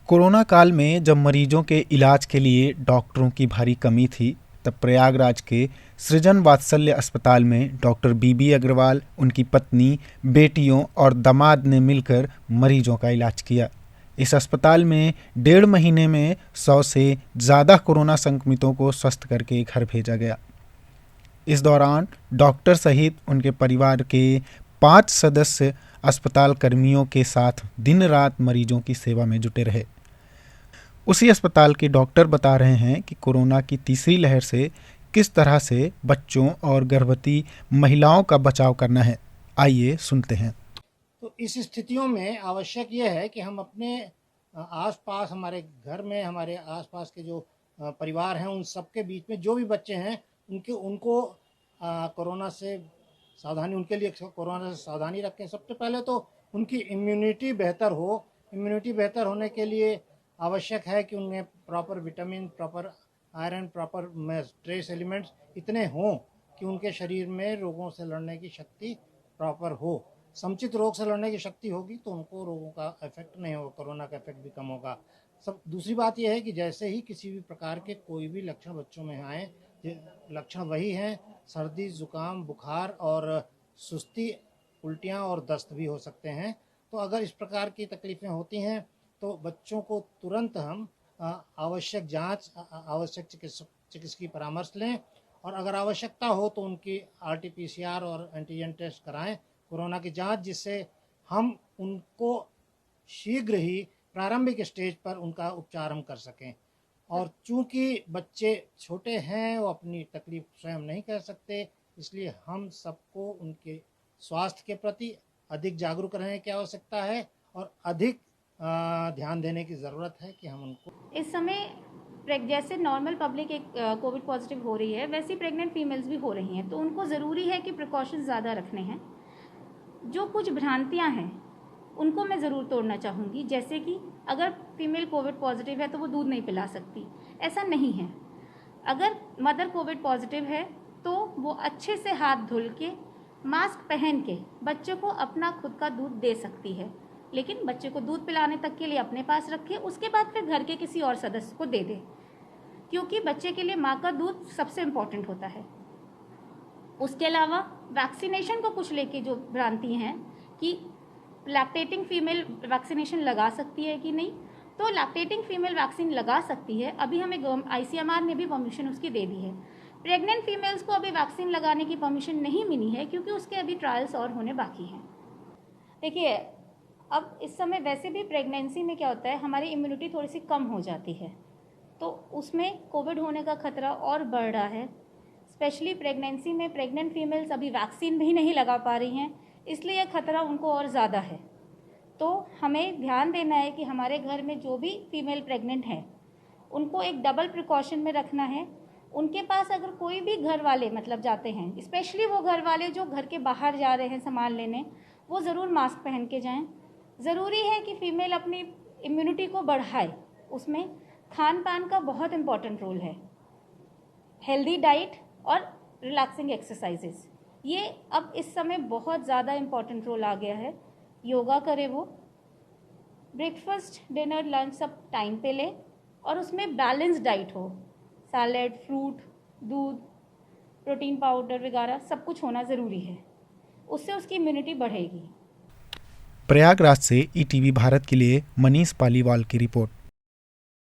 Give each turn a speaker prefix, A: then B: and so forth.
A: Corona काल में जब मरीजों के इलाज के लिए डॉक्टरों की भारी कमी थी, तब प्रयागराज के सृजन वात्सल्य अस्पताल में डॉक्टर बीबी अग्रवाल, उनकी पत्नी, बेटियों और दामाद ने मिलकर मरीजों का इलाज किया। इस अस्पताल में 1.5 महीने में 100 से ज़्यादा कोरोना संक्रमितों को स्वस्थ करके घर भेजा गया। इस दौरान डॉक्टर सहित उनके परिवार के 5 सदस्य अस्पताल कर्मियों के साथ दिन रात मरीजों की सेवा में जुटे रहे। उसी अस्पताल के डॉक्टर बता रहे हैं कि कोरोना की तीसरी लहर से किस तरह से बच्चों और गर्भवती महिलाओं का बचाव करना है। आइए सुनते हैं।
B: तो इस स्थितियों में आवश्यक यह है कि हम अपने आसपास, हमारे घर में, हमारे आसपास के जो परिवार हैं, उन सबके बीच में जो भी बच्चे हैं उनको कोरोना से सावधानी, उनके लिए कोरोना से सावधानी रखें। सबसे पहले तो उनकी इम्यूनिटी बेहतर हो। इम्यूनिटी बेहतर होने के लिए आवश्यक है कि उनमें proper vitamin, proper iron, proper trace elements इतने हों कि उनके शरीर में रोगों से लड़ने की शक्ति प्रॉपर हो। समुचित रोग से लड़ने की शक्ति होगी तो उनको रोगों का इफेक्ट नहीं होगा, कोरोना का इफेक्ट भी कम होगा। दूसरी बात यह है कि जैसे ही किसी भी प्रकार के कोई भी लक्षण बच्चों में आए, लक्षण वही हैं, सर्दी, जुकाम, बुखार और सुस्ती, उल्टियाँ और दस्त भी हो सकते हैं। तो अगर इस प्रकार की तकलीफ़ें होती हैं तो बच्चों को तुरंत हम आवश्यक जांच, आवश्यक चिकित्सकीय परामर्श लें और अगर आवश्यकता हो तो उनकी RT-PCR और एंटीजन टेस्ट कराएं, कोरोना की जांच, जिससे हम उनको शीघ्र ही प्रारंभिक स्टेज पर उनका उपचार हम कर सकें। और चूंकि बच्चे छोटे हैं, वो अपनी तकलीफ स्वयं नहीं कर सकते, इसलिए हम सबको उनके स्वास्थ्य के प्रति अधिक जागरूक रहने की आवश्यकता है और अधिक ध्यान देने की ज़रूरत है कि हम उनको
C: इस समय जैसे नॉर्मल पब्लिक एक कोविड पॉजिटिव हो रही है, वैसी प्रेग्नेंट फीमेल्स भी हो रही हैं, तो उनको ज़रूरी है कि प्रिकॉशंस ज़्यादा रखने हैं। जो कुछ भ्रांतियां हैं उनको मैं ज़रूर तोड़ना चाहूँगी, जैसे कि अगर फीमेल कोविड पॉजिटिव है तो वो दूध नहीं पिला सकती, ऐसा नहीं है। अगर मदर कोविड पॉजिटिव है तो वो अच्छे से हाथ धुल के, मास्क पहन के बच्चे को अपना खुद का दूध दे सकती है, लेकिन बच्चे को दूध पिलाने तक के लिए अपने पास रखे, उसके बाद फिर घर के किसी और सदस्य को दे दे, क्योंकि बच्चे के लिए माँ का दूध सबसे इम्पॉर्टेंट होता है। उसके अलावा वैक्सीनेशन को कुछ लेके जो भ्रांति हैं कि लैक्टेटिंग फीमेल वैक्सीनेशन लगा सकती है कि नहीं, तो लैक्टेटिंग फीमेल वैक्सीन लगा सकती है। अभी हमें ICMR ने भी परमिशन उसकी दे दी है। प्रेग्नेंट फीमेल्स को अभी वैक्सीन लगाने की परमिशन नहीं मिली है क्योंकि उसके अभी ट्रायल्स और होने बाकी हैं। देखिए, अब इस समय वैसे भी प्रेगनेंसी में क्या होता है, हमारी इम्यूनिटी थोड़ी सी कम हो जाती है, तो उसमें कोविड होने का खतरा और बढ़ रहा है। स्पेशली प्रेगनेंसी में प्रेग्नेंट फीमेल्स अभी वैक्सीन भी नहीं लगा पा रही हैं, इसलिए यह खतरा उनको और ज़्यादा है। तो हमें ध्यान देना है कि हमारे घर में जो भी फीमेल प्रेग्नेंट हैं उनको एक डबल प्रिकॉशन में रखना है। उनके पास अगर कोई भी घर वाले जाते हैं, स्पेशली वो घर वाले जो घर के बाहर जा रहे हैं सामान लेने, वो ज़रूर मास्क पहन के जाएं। ज़रूरी है कि फ़ीमेल अपनी इम्यूनिटी को बढ़ाए, उसमें खान पान का बहुत इम्पॉर्टेंट रोल है। हेल्दी डाइट और रिलैक्सिंग एक्सरसाइजेस, ये अब इस समय बहुत ज़्यादा इम्पॉर्टेंट रोल आ गया है। योगा करे, वो ब्रेकफास्ट, डिनर, लंच सब टाइम पे ले और उसमें बैलेंस डाइट हो, सैलेड, फ्रूट, दूध, प्रोटीन पाउडर वगैरह सब कुछ होना ज़रूरी है, उससे उसकी इम्यूनिटी बढ़ेगी।
A: प्रयागराज से ETV भारत के लिए मनीष पालीवाल की रिपोर्ट।